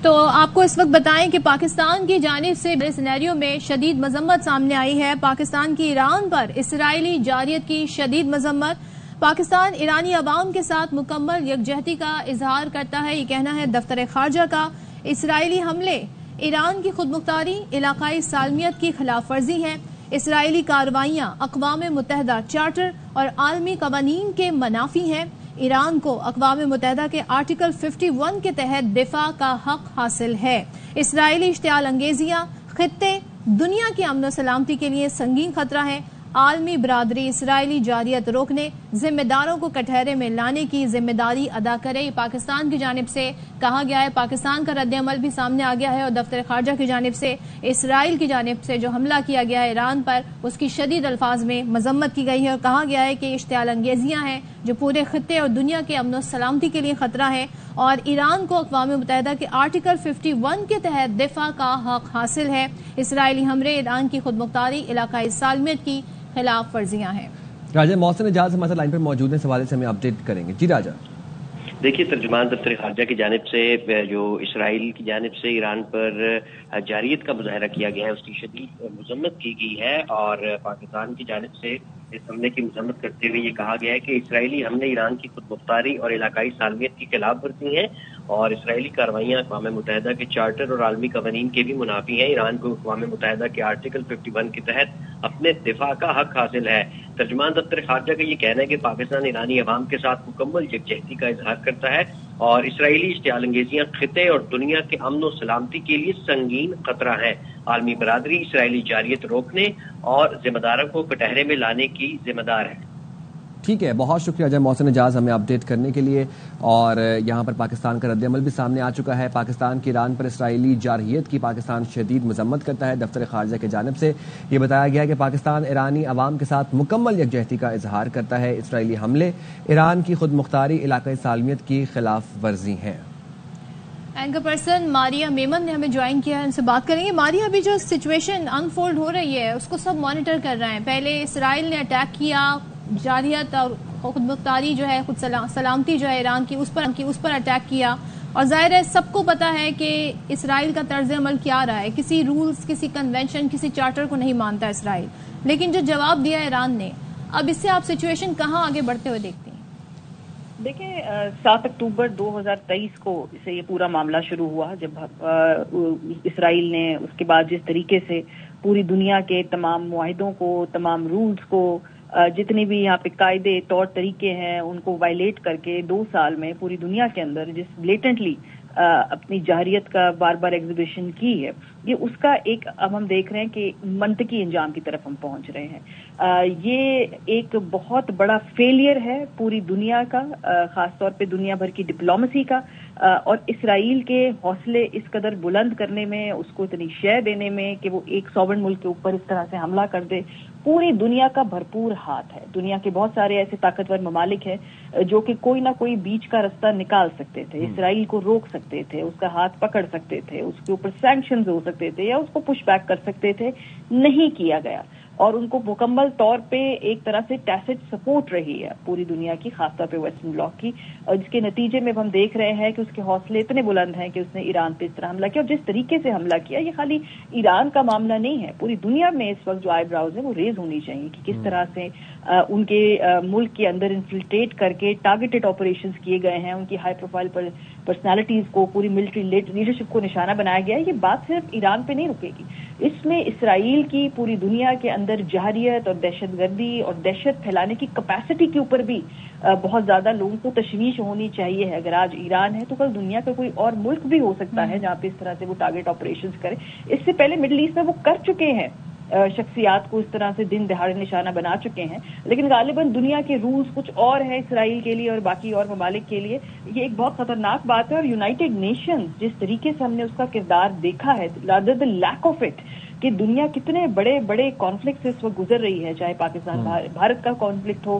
تو آپ کو اس وقت بتائیں کہ پاکستان کی جانب سے بڑے سینیریو میں شدید مذمت سامنے آئی ہے. پاکستان کی ایران پر اسرائیلی جارحیت کی شدید مذمت. پاکستان ایرانی عوام کے ساتھ مکمل یکجہتی کا اظہار کرتا ہے، یہ کہنا ہے دفتر خارجہ کا. اسرائیلی حملے ایران کی خود مختاری، علاقائی سالمیت کی خلاف ورزی ہیں. اسرائیلی کارروائیاں اقوام متحدہ چارٹر اور عالمی قوانین کے منافی ہیں. ایران کو اقوام متحدہ کے آرٹیکل 51 کے تحت دفاع کا حق حاصل ہے. اسرائیلی اشتعال انگیزیاں خطے دنیا کی امن و سلامتی کے لیے سنگین خطرہ ہیں. عالمی برادری اسرائیلی جارحیت روکنے، ذمہ داروں کو کٹہرے میں لانے کی ذمہ داری ادا کرے. پاکستان کی جانب سے کہا گیا ہے. پاکستان کا رد عمل بھی سامنے آ گیا ہے اور دفتر خارجہ کی جانب سے اسرائیل کی جانب سے جو حملہ کیا گیا ہے ایران پر، اس کی شدید الفاظ میں مذمت کی گئی ہے اور کہا گیا ہے کہ اشتعال انگیزیاں ہیں جو پورے خطے اور دنیا کے امن و سلامتی کے لیے خطرہ ہے اور ایران کو اقوام متحدہ کے آرٹیکل 51 کے تحت دفاع کا حق حاصل ہے. اسرائیلی حملے ایران کی خود مختاری، علاقائی سالمیت کی خلاف ورزیاں ہیں. راجہ محسن اعجاز ہمارے لائن پر موجود ہیں، اس حوالے سے ہمیں اپڈیٹ کریں گے. جی راجہ. دیکھیے، ترجمان دفتر خارجہ کی جانب سے جو اسرائیل کی جانب سے ایران پر جارحیت کا مظاہرہ کیا گیا ہے اس کی شدید مذمت کی گئی ہے اور پاکستان کی جانب سے اس حملے کی مذمت کرتے ہوئے یہ کہا گیا ہے کہ اسرائیلی حملے ایران کی خود مختاری اور علاقائی سالمیت کی خلاف ورزی ہیں اور اسرائیلی کارروائیاں اقوام متحدہ کے چارٹر اور عالمی قوانین کے بھی منافی ہیں. ایران کو اقوام متحدہ کے آرٹیکل 51 کے تحت اپنے دفاع کا حق حاصل ہے. ترجمان دفتر خارجہ کا یہ کہنا ہے کہ پاکستان ایرانی عوام کے ساتھ مکمل یکجہتی کا اظہار کرتا ہے اور اسرائیلی اشتعال انگیزیاں خطے اور دنیا کے امن و سلامتی کے لیے سنگین خطرہ ہیں. عالمی برادری اسرائیلی جارحیت روکنے اور ذمہ داروں کو کٹہرے میں لانے کی ذمہ دار ہے. ٹھیک ہے، بہت شکریہ راجہ محسن اعجاز ہمیں اپڈیٹ کرنے کے لیے. اور یہاں پر پاکستان کا رد عمل بھی سامنے آ چکا ہے. پاکستان کی ایران پر اسرائیلی جارحیت کی پاکستان شدید مذمت کرتا ہے. دفتر خارجہ کی جانب سے یہ بتایا گیا ہے کہ پاکستان ایرانی عوام کے ساتھ مکمل یکجہتی کا اظہار کرتا ہے. اسرائیلی حملے ایران کی خود مختاری، علاقائی سالمیت کی خلاف ورزی ہیں. اینکر پرسن ماریا میمن نے ہمیں جوائن کیا ہے، ان سے بات کریں گے. ماریا، ابھی جو سچویشن انفولڈ ہو رہی ہے اس کو سب مانیٹر کر رہے ہیں. پہلے اسرائیل نے اٹیک کیا، جارحیت اور خود مختاری جو ہے، خود سلامتی جو ہے ایران کی، اس پر اٹیک کیا اور ظاہر ہے سب کو پتا ہے کہ اسرائیل کا طرز عمل کیا رہا ہے. کسی رولز، کسی کنونشن، کسی چارٹر کو نہیں مانتا اسرائیل. لیکن جو جواب دیا ایران نے، اب اس سے آپ سچویشن کہاں آگے بڑھتے ہوئے دیکھتے ہیں؟ دیکھیں، 7 اکتوبر 2023 کو سے یہ پورا معاملہ شروع ہوا جب اسرائیل نے اس کے بعد جس طریقے سے پوری دنیا کے تمام معاہدوں کو، تمام رولز کو، جتنے بھی یہاں پہ قاعدے طور طریقے ہیں ان کو وائلیٹ کر کے 2 سال میں پوری دنیا کے اندر جس بلیٹنٹلی اپنی جارحیت کا بار بار ایگزیبیشن کی ہے، یہ اس کا ایک اب ہم دیکھ رہے ہیں کہ منطقی انجام کی طرف ہم پہنچ رہے ہیں. یہ ایک بہت بڑا فیلئر ہے پوری دنیا کا، خاص طور پہ دنیا بھر کی ڈپلومیسی کا، اور اسرائیل کے حوصلے اس قدر بلند کرنے میں، اس کو اتنی شے دینے میں کہ وہ ایک سوورن ملک کے اوپر اس طرح سے حملہ کر دے. پوری دنیا کا بھرپور ہاتھ ہے. دنیا کے بہت سارے ایسے طاقتور ممالک ہیں جو کہ کوئی نہ کوئی بیچ کا رستہ نکال سکتے تھے، اسرائیل کو روک سکتے تھے، اس کا ہاتھ پکڑ سکتے تھے، اس کے اوپر سینکشنز ہو سکتے تھے یا اس کو پش بیک کر سکتے تھے. نہیں کیا گیا اور ان کو مکمل طور پہ ایک طرح سے ٹیسٹ سپورٹ رہی ہے پوری دنیا کی، خاص طور پہ ویسٹرن بلاک کی، جس کے نتیجے میں ہم دیکھ رہے ہیں کہ اس کے حوصلے اتنے بلند ہیں کہ اس نے ایران پہ اس طرح حملہ کیا. اور جس طریقے سے حملہ کیا، یہ خالی ایران کا معاملہ نہیں ہے، پوری دنیا میں اس وقت جو آئی براؤز ہیں وہ ریز ہونی چاہیے کہ کس طرح سے ان کے ملک کے اندر انفلٹریٹ کر کے ٹارگیٹڈ آپریشنز کیے گئے ہیں، ان کی ہائی پروفائل پرسنالٹیز کو، پوری ملٹری لیڈرشپ کو نشانہ بنایا گیا ہے. یہ بات صرف ایران پہ نہیں رکے گی، اس میں اسرائیل کی پوری دنیا کے اندر جارحیت اور دہشت گردی اور دہشت پھیلانے کی کیپیسٹی کے اوپر بھی بہت زیادہ لوگوں کو تشویش ہونی چاہیے. اگر آج ایران ہے تو کل دنیا کا کوئی اور ملک بھی ہو سکتا ہے جہاں پہ اس طرح سے وہ ٹارگیٹ آپریشنز کرے. اس سے پہلے مڈل ایسٹ میں وہ کر چکے ہیں، شخصیات کو اس طرح سے دن دہاڑے نشانہ بنا چکے ہیں، لیکن غالباً دنیا کے رولز کچھ اور ہیں اسرائیل کے لیے اور باقی اور ممالک کے لیے. یہ ایک بہت خطرناک بات ہے اور یونائٹڈ نیشنز جس طریقے سے ہم نے اس کا کردار دیکھا ہے، rather the lack of it, کہ دنیا کتنے بڑے بڑے کانفلکٹ سے اس وقت گزر رہی ہے، چاہے پاکستان بھارت کا کانفلکٹ ہو،